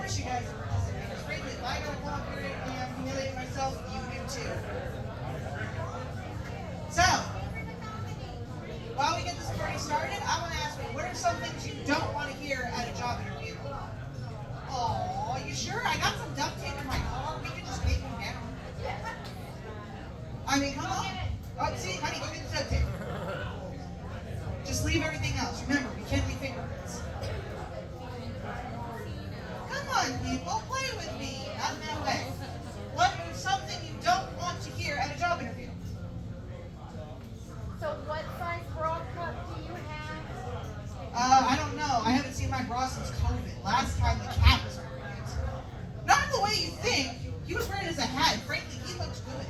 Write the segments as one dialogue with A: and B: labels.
A: course you guys are participators. Frankly, if I gotta come up here and humiliate myself, you do too. So, while we get this party started, I want to ask you, what are some things you don't want to hear at a job interview? Oh, you sure? I got some duct tape in my car. We can just take them down. I mean, come on. Oh, see, honey, go get the duct tape. Just leave everything else. Remember, we can't leave fingerprints. Come on, people, play with me. Not in that way. What is something you don't want to hear at a job interview?
B: So what size bra cup do you have?
A: I don't know. I haven't seen my bra since COVID. Last time the cat was wearing it. Not the way you think. He was wearing it as a hat. Frankly, he looks good.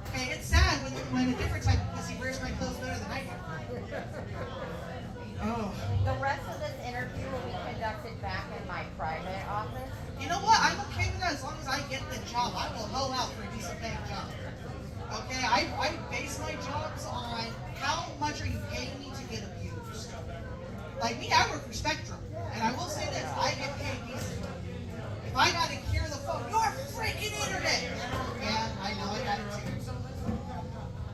A: Okay, it's sad when a different type of pussy wears my clothes better than I do. Oh.
B: The rest of this interview will be conducted back in my private office.
A: You know what? I'm okay with that as long as I get the job. I will hoe out for a decent paying job. Okay, I base my jobs on how much are you paying me to get abused. Like me, I work for Spectrum, and I will say this, I get paid decent. If I gotta hear the phone, your freaking internet! Yeah, I know, I got it too.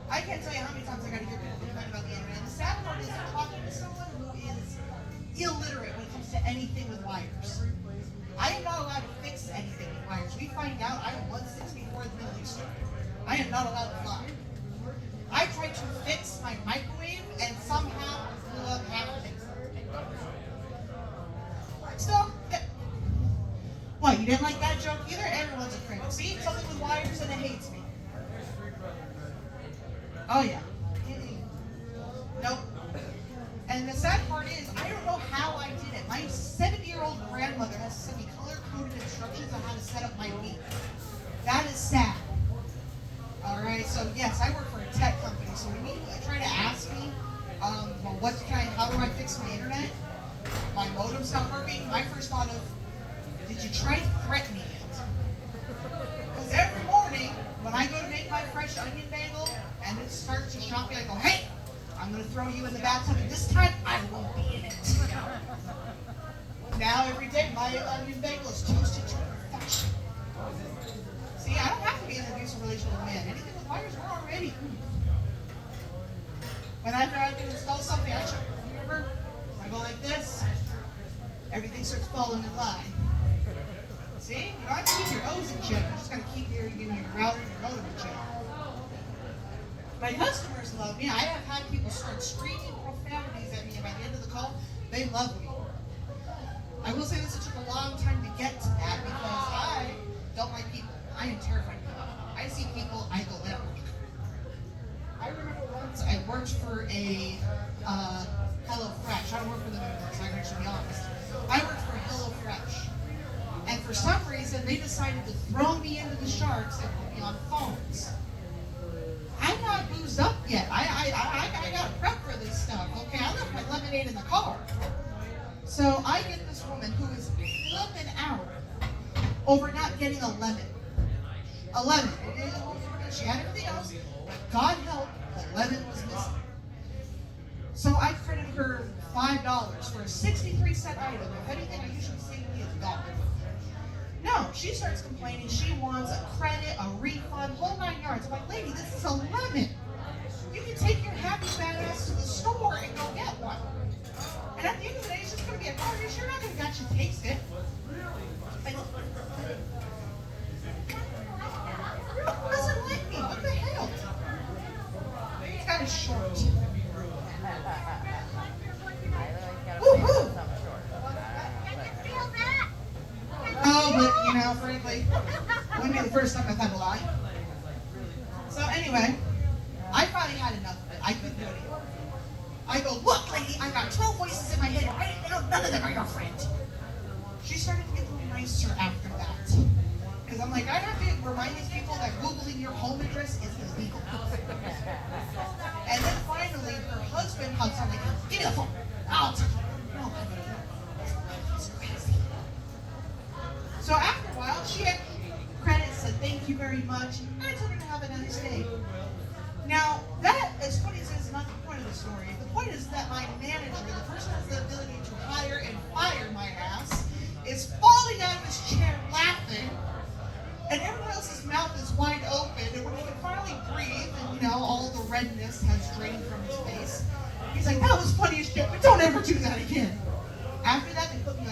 A: I can't tell you how many times I gotta hear people complain about the internet. And the sad part is I'm talking to someone who is illiterate when it comes to anything with wires. I am not allowed to fix anything with wires. We find out I'm 164 in the Middle East. I am not allowed to fly. I tried to fix my microwave and somehow blew up half of it. So, what, you didn't like that joke either? Everyone's a critic. See, something with wires and it hates me. Oh yeah. Nope. And the sad part is, I don't know how I did it. My 70-year-old grandmother has sent me color-coded instructions on how to set up my week. That is sad. Alright, so yes, I work for a tech company, so when you try to ask me, well, how do I fix my internet? My modem's not working. My first thought of, did you try threatening it? Because every morning, when I go to make my fresh onion bagel, and it starts to shock me, I go, hey, I'm going to throw you in the bathtub, and this time, I won't be in it. Now, every day, my onion bagel is toasted to perfection. See, I don't have to be in an abusive relationship with a man. Anything with wires, we're already. When after I can install something, I check the computer. I go like this. Everything starts falling in line. See? You don't have to keep your O's in check. You just got to keep your router and your modem in check. My customers love me. I have had people start screaming profanities at me, and by the end of the call, they love me. I will say this, it took a long time to get to that because I don't like people. I am terrified of people. I see people, I go down. I remember once I worked for a HelloFresh. I don't work for them anymore, so I can actually be honest. I worked for HelloFresh. And for some reason, they decided to throw me into the sharks and put me on phones. I'm not boozed up yet. I got prep for this stuff, okay? I left my lemonade in the car. So I get this woman who is flipping out over not getting a lemon. A lemon. She had everything else, but God help, the lemon was missing. So I credited her $5 for a 63-cent item. If anything, I usually save me $1. No, she starts complaining. She wants a credit, a refund, whole 9 yards. I'm like, lady, this is a lemon. You can take your happy fat ass to the store and go get one. And at the end of the day, it's just going to be a garbage. You're not going to actually taste it. Who doesn't like me? What the hell? It's kind of short. Woohoo! Oh, but frankly, wouldn't be the first time I've had a lie. So anyway, I finally had enough of it. I couldn't do it anymore. I go, look, lady, I got 12 voices in my head, and right now, none of them are your friend. She started to get a little nicer after that. Because I'm like, I have to remind these people that Googling your home address is illegal. And then finally, her husband hugs her, like, give me the phone. I'll take it. No, it's crazy. So after a while, she had credits, said thank you very much, and I told her to have a nice day. Now, that, as funny as it is, not the point of the story. The point is that my manager, the person who has the ability to hire and fire my ass, is falling out of his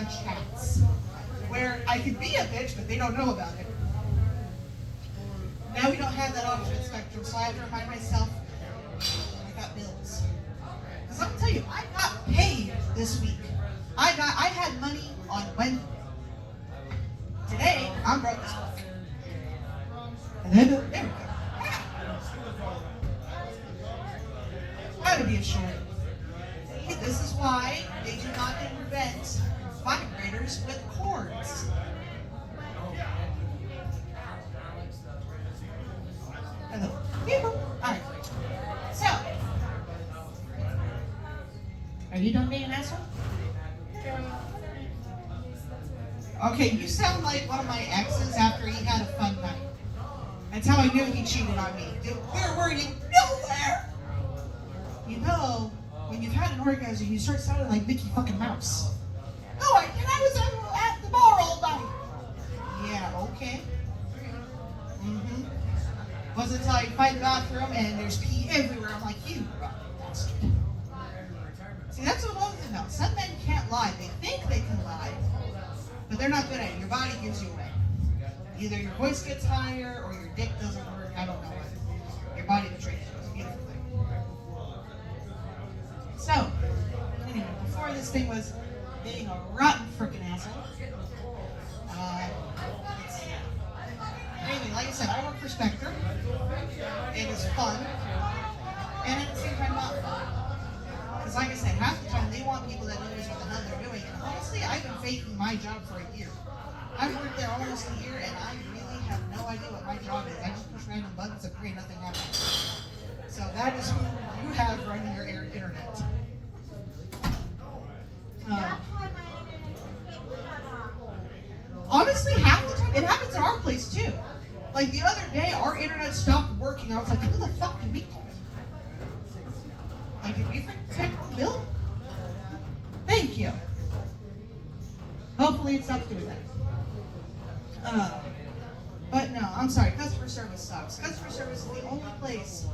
A: chats where I could be a bitch, but they don't know about it. Now we don't have that opposite spectrum, so I have to remind myself I got bills. Because I'm gonna tell you, I got paid this week. I had money on Wednesday. Today, I'm broke as fuck. And then, there we go. Gotta be assured. This is why they do not invent vibrators with cords. Hello. Alright. So, are you done being an asshole? Okay, you sound like one of my exes after he had a fun night. That's how I knew he cheated on me. We were worried nowhere. You know, when you've had an orgasm, you start sounding like Mickey fucking Mouse. Oh, I was at the bar all night. Yeah, okay. Wasn't until I find the bathroom and there's pee everywhere. I'm like, you bastard. See, that's what I'm talking about. Some men can't lie. They think they can lie, but they're not good at it. Your body gives you away. Either your voice gets higher or your dick doesn't work. I don't know what. Your body betrays you. It's a beautiful thing. So, anyway, before this thing was being a rotten frickin' asshole. Anyway, like I said, I work for Spectre. It is fun. And at the same time, not fun. Because like I said, half the time they want people that knows what the hell they're doing. And honestly, I've been faking my job for a year. I've worked there almost a year, and I really have no idea what my job is. I just push random buttons and pray nothing happens. So that is who you have running your internet. Honestly, half the time, it happens at our place too. Like the other day, our internet stopped working. I was like, who the fuck did we call? Like, did we protect the bill? Thank you. Hopefully it stops doing that. But no, I'm sorry, customer service sucks. Customer service is the only place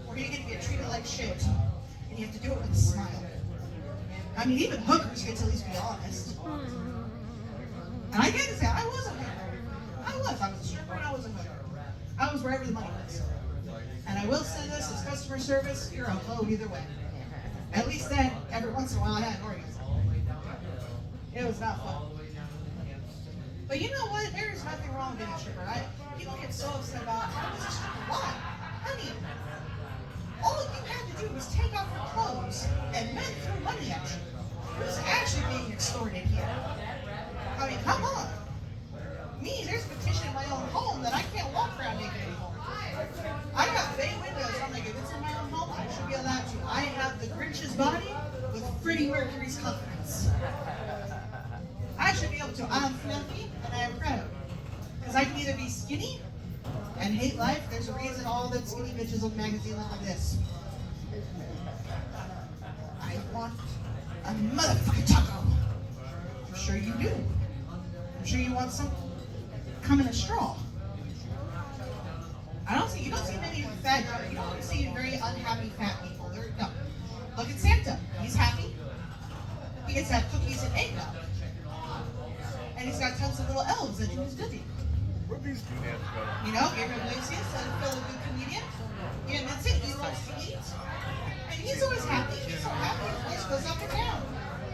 A: where you're gonna get treated like shit, and you have to do it with a smile. I mean, even hookers get to at least be honest. And I get to say, I was a hooker. I was a stripper and I was a hooker. I was wherever the money was. And I will say this, as customer service, you're a hoe either way. At least then, every once in a while I had an orgasm. It was not fun. But you know what? There is nothing wrong with being a stripper. People get so upset about, how is a stripper? Why? Honey, all you had to do was take off your clothes and men threw money at you. Who's actually being extorted here? I mean, come on. Me, there's a petition in my own home that I can't walk around naked anymore. I have bay windows. I'm like, if it's in my own home, I should be allowed to. I have the Grinch's body with Freddie Mercury's confidence. I should be able to. I'm fluffy and I am proud. Because I can either be skinny and hate life. There's a reason all the skinny bitches on magazine look like this. I want a motherfucking taco. I'm sure you do. I'm sure you want some come in a straw. You don't see many fat, you don't see very unhappy fat people. No. Look at Santa. He's happy. He gets to have cookies and eggnog. And he's got tons of little elves that do his duty.
C: Where'd these doodads go?
A: You know, Gabriel Iglesias, a fellow good comedian. He admits it, he loves to eat. And he's always happy. He's so happy, his voice goes up and down.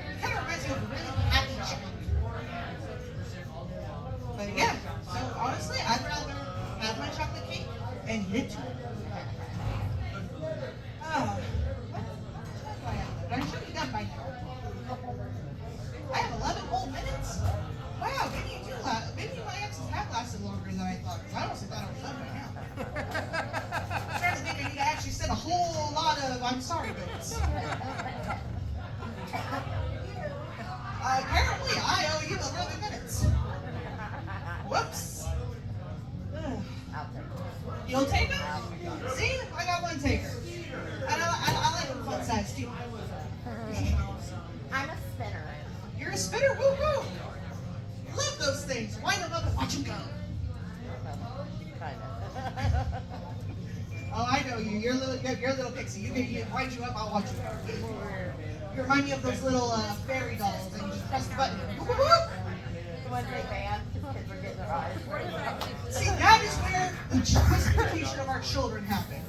A: It kind of reminds me of a really happy chicken. But yeah, so honestly, I'd rather have my chocolate cake and eat it too. I should be done by now. I have 11 whole minutes? Wow, maybe my exes have lasted longer than I thought, because I honestly thought I was done by now. I'm starting to think I need to actually send a whole lot of I'm sorry bits. Apparently, I owe you 11 minutes. Whoops. You'll take them? See? I got one taker. I like them fun size too.
B: I'm a spinner.
A: You're a spinner? Woo-hoo! Love those things. Wind them up and watch them go.
B: Kind of.
A: Oh, I know you. You're a little pixie. You wind you up, I'll watch you go. You remind me of those little fairy dolls, and you just press the button.
B: The ones they ban, because kids are getting their eyes.
A: See, that is where the justification of our children happen.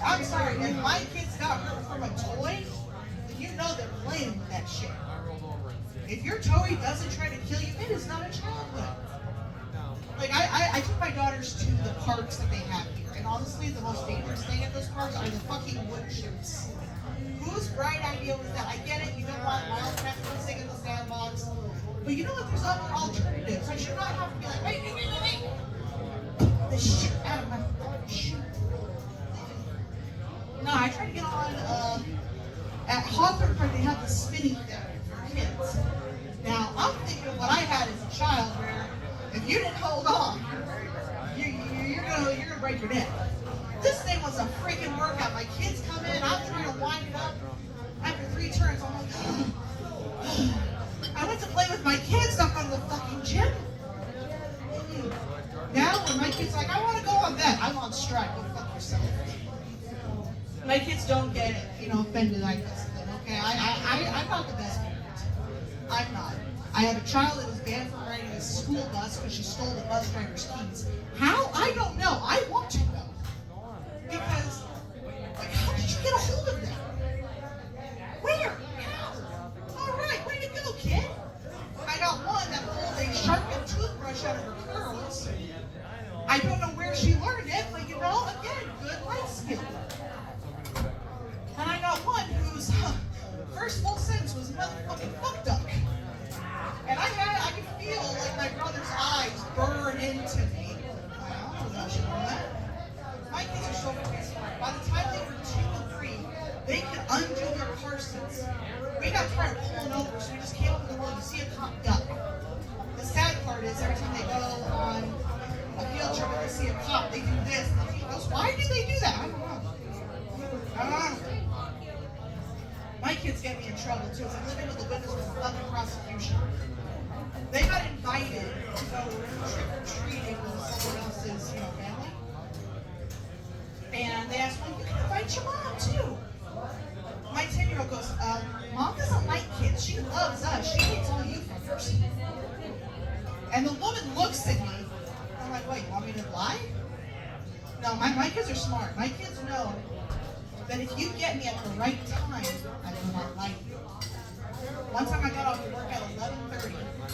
A: I'm sorry, if my kids got hurt from a toy, then you know they're playing with that shit. If your toy doesn't try to kill you, it is not a childhood. Like, I took my daughters to the parks that they have here, and honestly, the most dangerous thing at those parks are the fucking wood chips. Whose bright idea was that? I get it, you don't want wild cats racing in the sandbox, but you know what, there's other alternatives. I should not have to be like, wait. Get the shit out of my fucking shoe. No, I tried to get on, at Hawthorne Park, they have the spinning thing for kids. Now, I'm thinking of what I had as a child, where if you didn't hold on, you're gonna break your neck. This thing was a freaking workout. My kids come in, I'm trying to wind it up. After 3 turns, I'm like, I went to play with my kids, not go to the fucking gym. Now, when my kid's like, I want to go on that, I'm on strike. Go fuck yourself. My kids don't get, offended like this. Okay, I'm not the best parent. I'm not. I have a child that was banned from riding a school bus because she stole the bus driver's keys. How? I don't know. I want to know. Because, how did you get a hold of them? Where? How? All right, way to go, kid. I got one that pulled a sharpened toothbrush out of her curls. I don't know where she learned it, but again, good life skill. And I got one whose first full sentence was motherfucking fuck duck. And I could feel like my brother's eyes burn into me. I don't know how she learned that. My kids are so fucking smart. By the time they were 2 and 3, they could undo their car seats. We got tired of pulling over, so we just came up to the road to see a cop duck. The sad part is every time they go on a field trip and they see a cop, they do this. And he goes, why did they do that? I don't know. My kids get me in trouble too. I'm living with the witness for fucking prosecution. They got invited to go trick or treating with someone else's, family. And they asked, well, you can invite your mom too. My 10-year-old goes, Mom doesn't like kids. She loves us. She hates all you fuckers. And the woman looks at me. I'm like, wait, you want me to lie? No, my kids are smart. My kids know that if you get me at the right time, I will not like you. One time I got off to work at 11:30.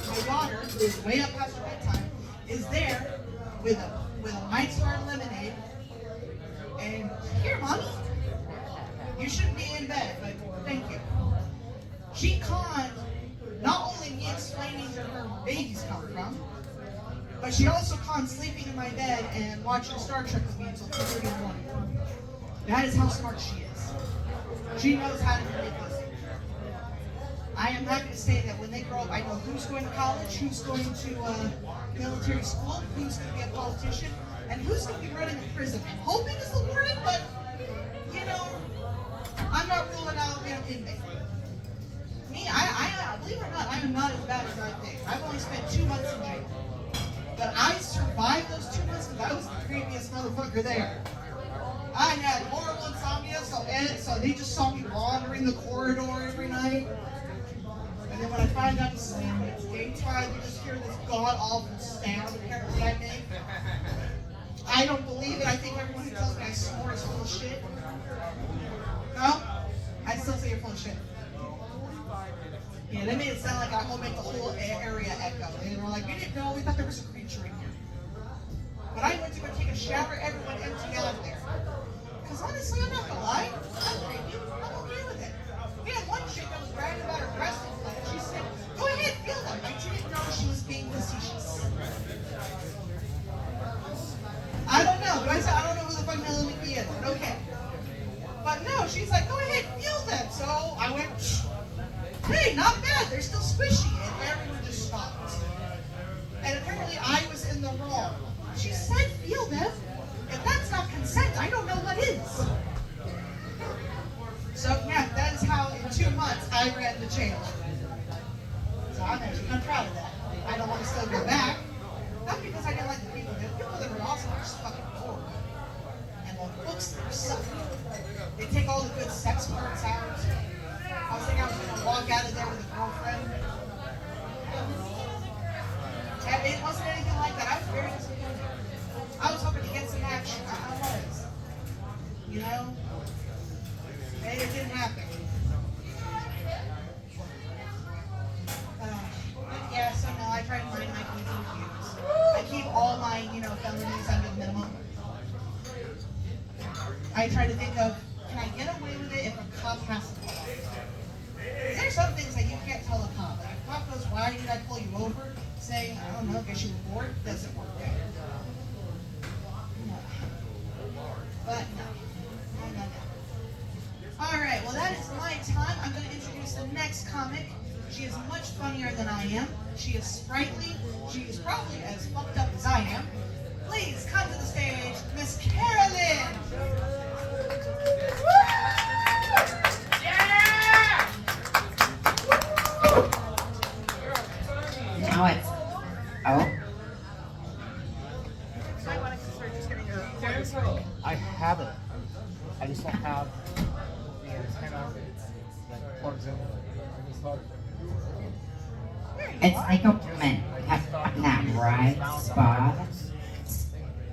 A: My daughter, who is way up past her bedtime, is there with a White Star lemonade. And here, Mommy, you shouldn't be in bed, but thank you. She conned not only me explaining where her babies come from, but she also conned sleeping in my bed and watching Star Trek with me until 2:30 in the morning. That is how smart she is. She knows how to manipulate. I am happy to say that when they grow up, I know who's going to college, who's going to military school, who's going to be a politician, and who's going to be running a prison. I'm hoping it's the warden, but, I'm not ruling out inmate. Me, I believe it or not, I am not as bad as I think. I've only spent 2 months in jail. But I survived those 2 months because I was the creepiest motherfucker there. I had horrible insomnia, so they just saw me wandering the corridor every night. And then when I finally got to sleep, it's daytime, you just hear this god-awful sound apparently I make. I don't believe it. I think everyone who tells me I snore is full of shit. No? I still say you're full of shit. Yeah, they made it sound like I will make the whole area echo. And they were like, we didn't know, we thought there was a creature in here. When I went to go take a shower, everyone emptied out of there. Because honestly, I'm not gonna lie, I'm okay with it. We had one chick that was bragging about her breast implant. She said, go ahead, feel them. I didn't know she was being facetious. I don't know. I don't know who the fuck Melanie B is, but okay. But no, she's like, go ahead, feel them. So I went, hey, not bad. They're still squishy. And everyone just stopped. And apparently I was in the wrong. She said, feel them. If that's not consent, I don't know what is. So yeah, that is how in 2 months I ran the jail. So I'm proud of that. I don't want to still go back. Not because I didn't like the people. The people that were awesome are just fucking bored. And the books that suck. They take all the good sex parts out. I was thinking I was going to walk out of there with a girlfriend. And it wasn't anything like that. I was very disappointed. I was hoping to get some action. I was. You know? And it didn't happen. But yeah, so no, I try to mind my P's and Q's. I keep all my, felonies under the minimum. I try to think of, can I get away with it if a cop has to? There's some things that you can't tell a cop. Like, if a cop goes, why did I pull you over? Saying, I don't know, guess you were bored, doesn't work out. No. But no. Alright, well that is my time. I'm going to introduce the next comic. She is much funnier than I am. She is sprightly. She is probably as fucked up as I am. Please come to the stage, Miss Carolyn!
D: Now it's, oh.
E: I have it. I just don't have the antenna that plugs in.
D: It's like a woman. Have that right spot.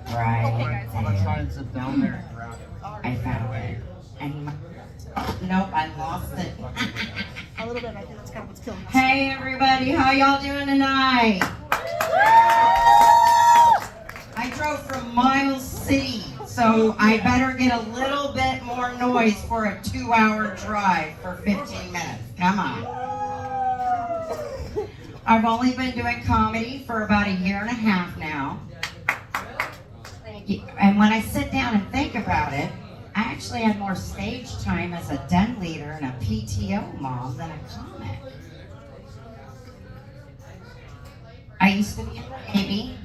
D: Right
E: I'm gonna try
D: there.
E: and zip down there and grab it.
D: I found it. And nope, I lost it.
A: A little bit, I think that's kind of what's killing us.
D: Hey everybody, how y'all doing tonight? I drove from Miles City, so I better get a little bit more noise for a 2-hour drive for 15 minutes. Come on. I've only been doing comedy for about 1.5 years now. And when I sit down and think about it, I actually had more stage time as a den leader and a PTO mom than a comic. I used to be in the Navy.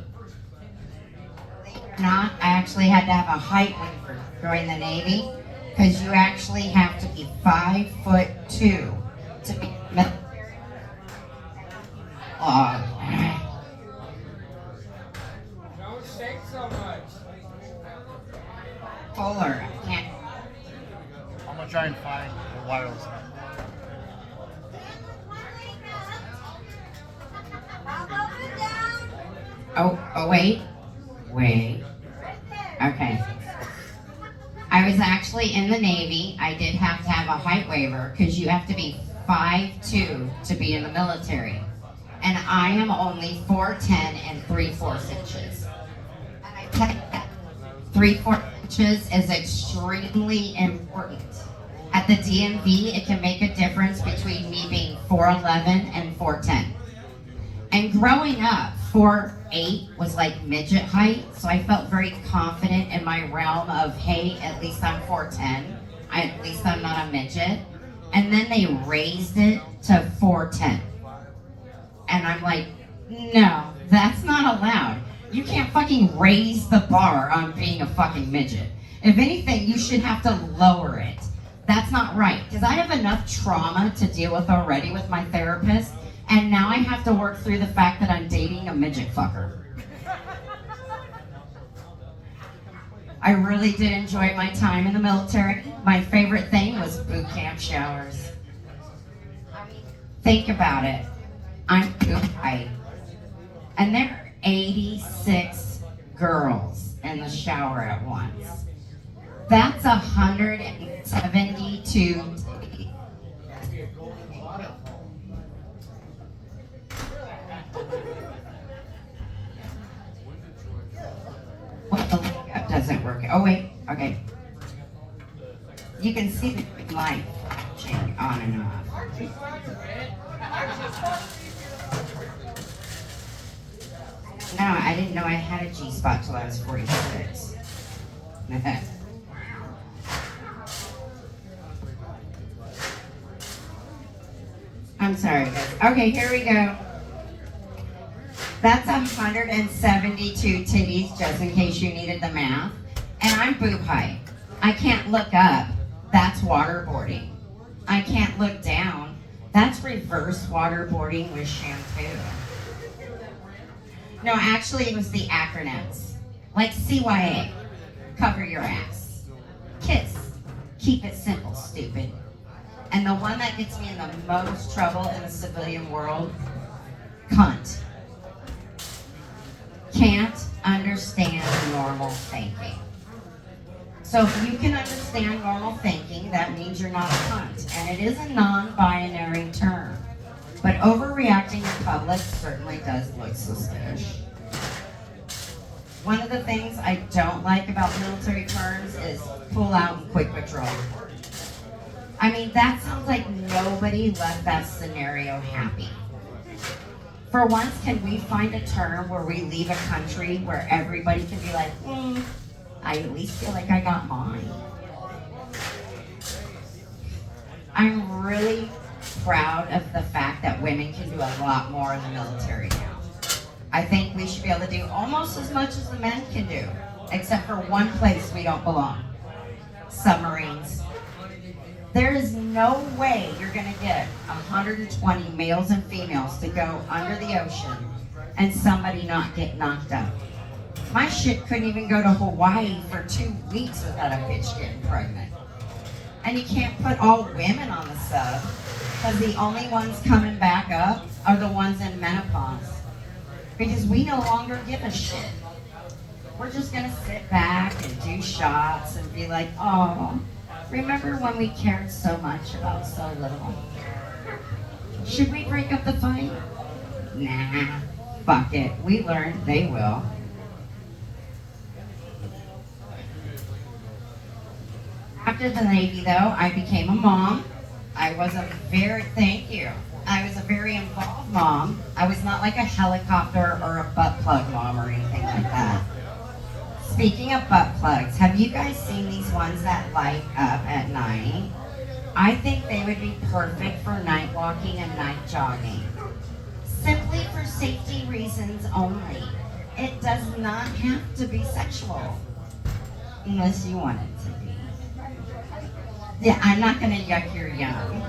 D: Believe it or not, I actually had to have a height waiver for joining the Navy because you actually have to be 5'2" to be military.
F: Don't shake so much.
D: Fuller, I can't.
E: I'm gonna try and find the wireless.
D: Oh, wait. Okay. I was actually in the Navy. I did have to have a height waiver because you have to be 5'2" to be in the military. And I am only 4'10" and 3/4 inches. And I tell you that 3/4 inches is extremely important. At the DMV, it can make a difference between me being 4'11" and 4'10". And growing up, 4'8" was like midget height, so I felt very confident in my realm of, hey, at least I'm 4'10", at least I'm not a midget. And then they raised it to 4'10". And I'm like, no, that's not allowed. You can't fucking raise the bar on being a fucking midget. If anything, you should have to lower it. That's not right, because I have enough trauma to deal with already with my therapist, and now I have to work through the fact that I'm dating a midget fucker. I really did enjoy my time in the military. My favorite thing was boot camp showers. I mean, think about it. I'm boot height. And there are 86 girls in the shower at once. That's 172. What the lookup doesn't work. Oh wait, okay. You can see the light flashing on and off. No, I didn't know I had a G-spot till I was 46. I'm sorry, guys. Okay, here we go. That's 172 titties, just in case you needed the math. And I'm boob height. I can't look up. That's waterboarding. I can't look down. That's reverse waterboarding with shampoo. No, actually, it was the acronyms. Like CYA. Cover your ass. KISS. Keep it simple, stupid. And the one that gets me in the most trouble in the civilian world, cunt. Can't understand normal thinking. So if you can understand normal thinking, that means you're not a cunt. And it is a non-binary term. But overreacting in public certainly does look suspicious. One of the things I don't like about military terms is pull out and quick withdrawal. I mean, that sounds like nobody left that scenario happy. For once, can we find a term where we leave a country where everybody can be like, I at least feel like I got mine. I'm really proud of the fact that women can do a lot more in the military now. I think we should be able to do almost as much as the men can do, except for one place we don't belong: submarines. There is no way you're gonna get 120 males and females to go under the ocean and somebody not get knocked up. My ship couldn't even go to Hawaii for 2 weeks without a bitch getting pregnant. And you can't put all women on the sub, because the only ones coming back up are the ones in menopause. Because we no longer give a shit. We're just gonna sit back and do shots and be like, oh, remember when we cared so much about so little? Should we break up the fight? Nah, fuck it. We learned, they will. After the Navy, though, I became a mom. I was a very involved mom. I was not like a helicopter or a butt plug mom or anything like that. Speaking of butt plugs, have you guys seen these ones that light up at night? I think they would be perfect for night walking and night jogging. Simply for safety reasons only. It does not have to be sexual. Unless you want it to be. Yeah, I'm not gonna yuck your yum.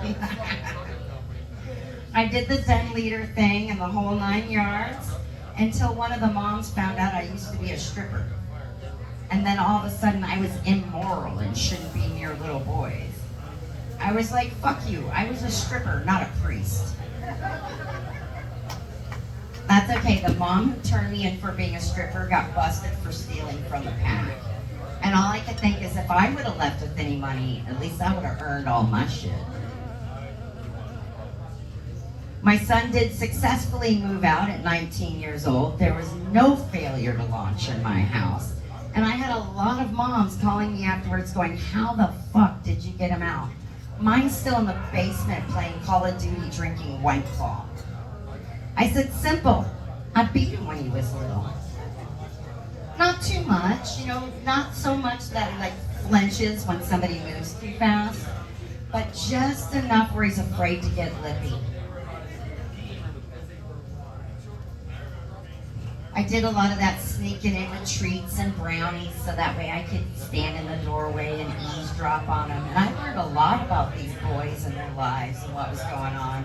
D: I did the 10-liter thing and the whole 9 yards until one of the moms found out I used to be a stripper. And then all of a sudden I was immoral and shouldn't be near little boys. I was like, fuck you, I was a stripper, not a priest. That's okay, the mom who turned me in for being a stripper got busted for stealing from the pack. And all I could think is if I would have left with any money, at least I would have earned all my shit. My son did successfully move out at 19 years old. There was no failure to launch in my house. And I had a lot of moms calling me afterwards going, how the fuck did you get him out? Mine's still in the basement playing Call of Duty drinking White Claw. I said, simple. I beat him when he was little. Not too much, not so much that he like flinches when somebody moves too fast, but just enough where he's afraid to get lippy. I did a lot of that sneaking in with treats and brownies so that way I could stand in the doorway and eavesdrop on them. And I learned a lot about these boys and their lives and what was going on.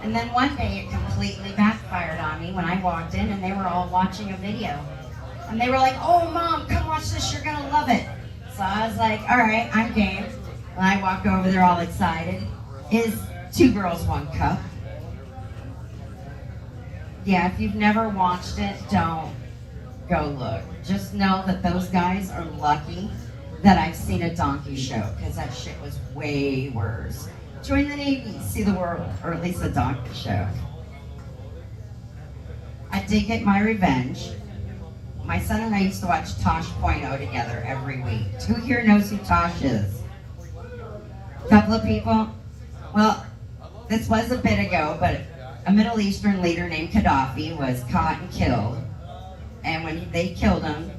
D: And then one day it completely backfired on me when I walked in and they were all watching a video. And they were like, oh mom, come watch this, you're gonna love it. So I was like, all right, I'm game. And I walk over there all excited. Is 2 girls, 1 cup. Yeah, if you've never watched it, don't go look. Just know that those guys are lucky that I've seen a donkey show, because that shit was way worse. Join the Navy, see the world, or at least a donkey show. I did get my revenge. My son and I used to watch Tosh.0 together every week. Who here knows who Tosh is? A couple of people? Well, this was a bit ago, but a Middle Eastern leader named Gaddafi was caught and killed. And when they killed him,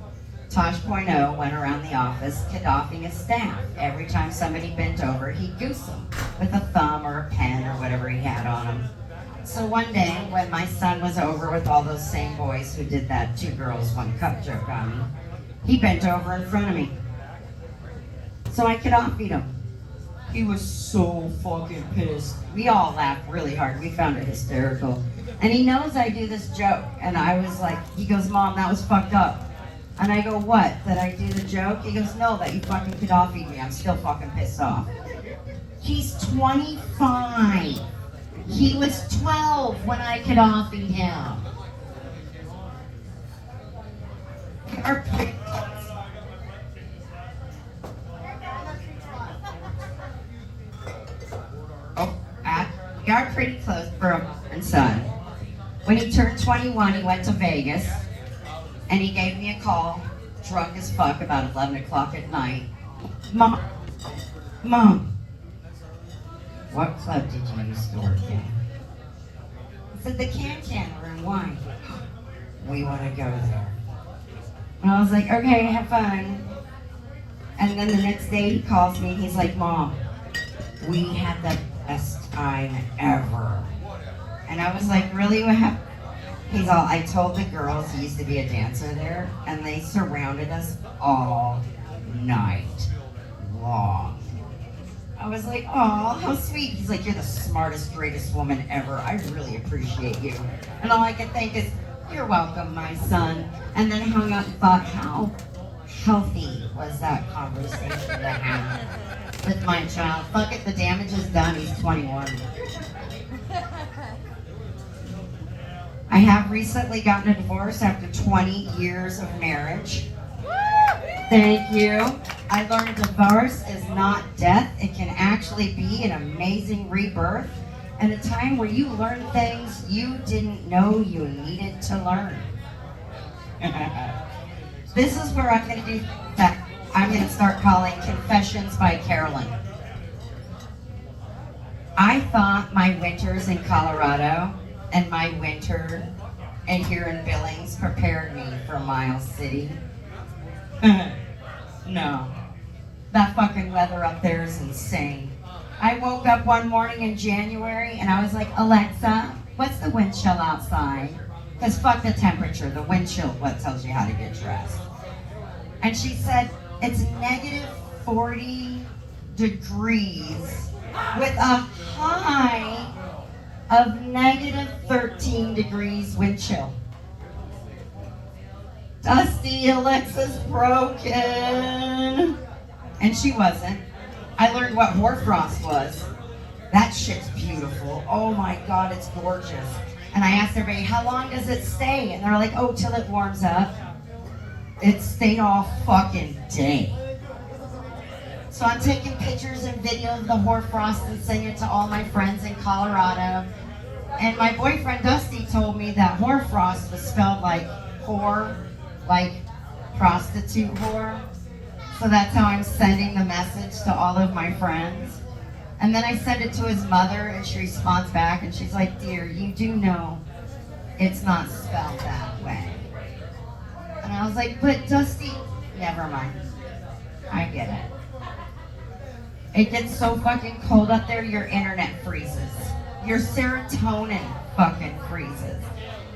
D: Tosh.0 went around the office Gaddafing his staff. Every time somebody bent over, he'd goose them with a thumb or a pen or whatever he had on him. So one day, when my son was over with all those same boys who did that 2 girls, 1 cup joke on me, he bent over in front of me. So I Gaddafied him. He was so fucking pissed. We all laughed really hard. We found it hysterical. And he knows I do this joke. And I was like, he goes, Mom, that was fucked up. And I go, what? That I do the joke? He goes, no, that you fucking Gaddafied me. I'm still fucking pissed off. He's 25. He was 12 when I could off eat him. Our pig- We got pretty close for a mother and son. When he turned 21, he went to Vegas, and he gave me a call, drunk as fuck, about 11 o'clock at night. Mom, what club did you used to work in? I said, the Can Room. Why? We want to go there. And I was like, okay, have fun. And then the next day he calls me, he's like, Mom, we had the best time ever. And I was like, really, what happened? He's all, I told the girls, he used to be a dancer there, and they surrounded us all night long. I was like, oh, how sweet. He's like, you're the smartest, greatest woman ever. I really appreciate you. And all I could think is, you're welcome, my son. And then hung up and thought, how healthy was that conversation to have with my child? Fuck it, the damage is done. He's 21. I have recently gotten a divorce after 20 years of marriage. Thank you. I learned divorce is not death. It can actually be an amazing rebirth and a time where you learn things you didn't know you needed to learn. This is where I'm going to do that. I'm going to start calling Confessions by Carolyn. I thought my winters in Colorado and my winter and here in Billings prepared me for Miles City. No. That fucking weather up there is insane. I woke up one morning in January and I was like, Alexa, what's the wind chill outside? Because fuck the temperature, the wind chill what tells you how to get dressed. And she said, it's negative 40 degrees with a high of negative 13 degrees wind chill. Dusty, Alexa's broken. And she wasn't. I learned what hoarfrost was. That shit's beautiful. Oh my God, it's gorgeous. And I asked everybody, how long does it stay? And they're like, oh, till it warms up. It stayed all fucking day. So I'm taking pictures and video of the hoarfrost and sending it to all my friends in Colorado. And my boyfriend Dusty told me that hoarfrost was spelled like whore, like prostitute whore. So that's how I'm sending the message to all of my friends. And then I send it to his mother and she responds back and she's like, dear, you do know it's not spelled that way. And I was like, but Dusty, never mind. I get it. It gets so fucking cold up there, your internet freezes. Your serotonin fucking freezes.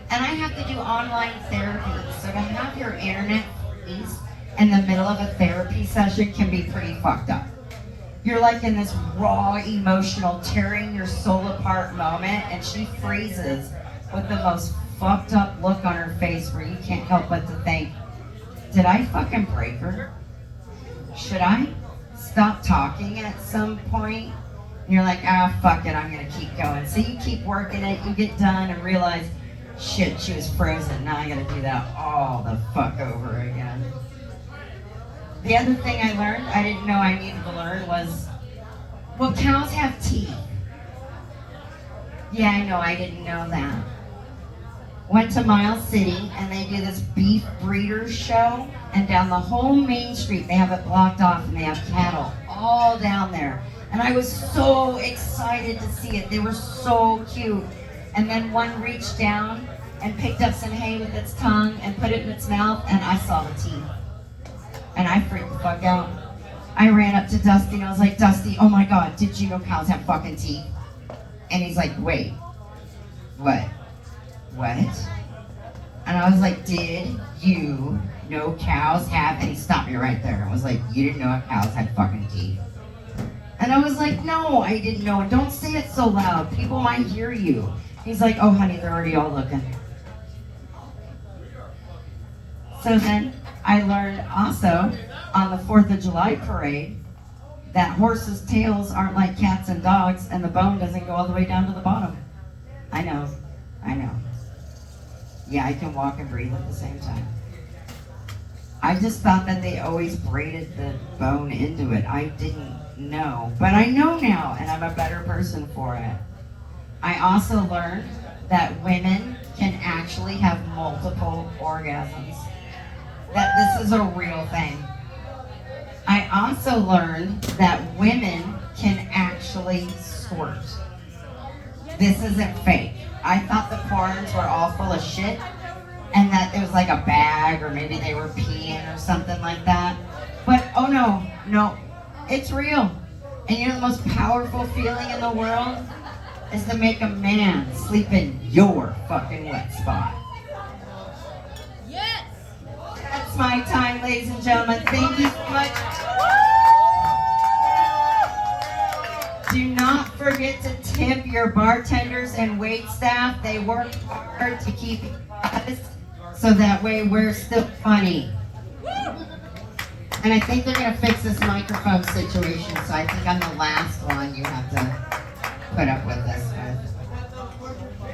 D: And I have to do online therapy. So to have your internet freeze in the middle of a therapy session can be pretty fucked up. You're like in this raw, emotional, tearing your soul apart moment, and she freezes with the most fucked up look on her face where you can't help but to think, did I fucking break her? Should I stop talking at some point? And you're like, ah, fuck it, I'm gonna keep going. So you keep working it, you get done and realize, shit, she was frozen. Now I gotta do that all the fuck over again. The other thing I learned, I didn't know I needed to learn was, well, cows have teeth. Yeah, I know, I didn't know that. Went to Miles City and they do this beef breeders show, and down the whole main street they have it blocked off and they have cattle all down there. And I was so excited to see it. They were so cute. And then one reached down and picked up some hay with its tongue and put it in its mouth, and I saw the teeth. And I freaked the fuck out. I ran up to Dusty and I was like, Dusty, oh my God, did you know cows have fucking teeth? And he's like, wait, what? And I was like, did you know cows have, and he stopped me right there. I was like, you didn't know cows had fucking teeth? And I was like, no, I didn't know. And don't say it so loud. People might hear you. He's like, oh honey, they're already all looking. So then I learned also on the 4th of July parade that horses' tails aren't like cats and dogs, and the bone doesn't go all the way down to the bottom. I know. Yeah, I can walk and breathe at the same time. I just thought that they always braided the bone into it. I didn't know. But I know now, and I'm a better person for it. I also learned that women can actually have multiple orgasms. That this is a real thing. I also learned that women can actually squirt. This isn't fake. I thought the porns were all full of shit and that it was like a bag or maybe they were peeing or something like that. But oh no, it's real. And you know the most powerful feeling in the world is to make a man sleep in your fucking wet spot.
B: Yes!
D: That's my time, ladies and gentlemen. Thank you so much. Do not forget to tip your bartenders and wait staff. They work hard to keep you honest, so that way we're still funny. And I think they're going to fix this microphone situation, so I think on the last one you have to put up with this.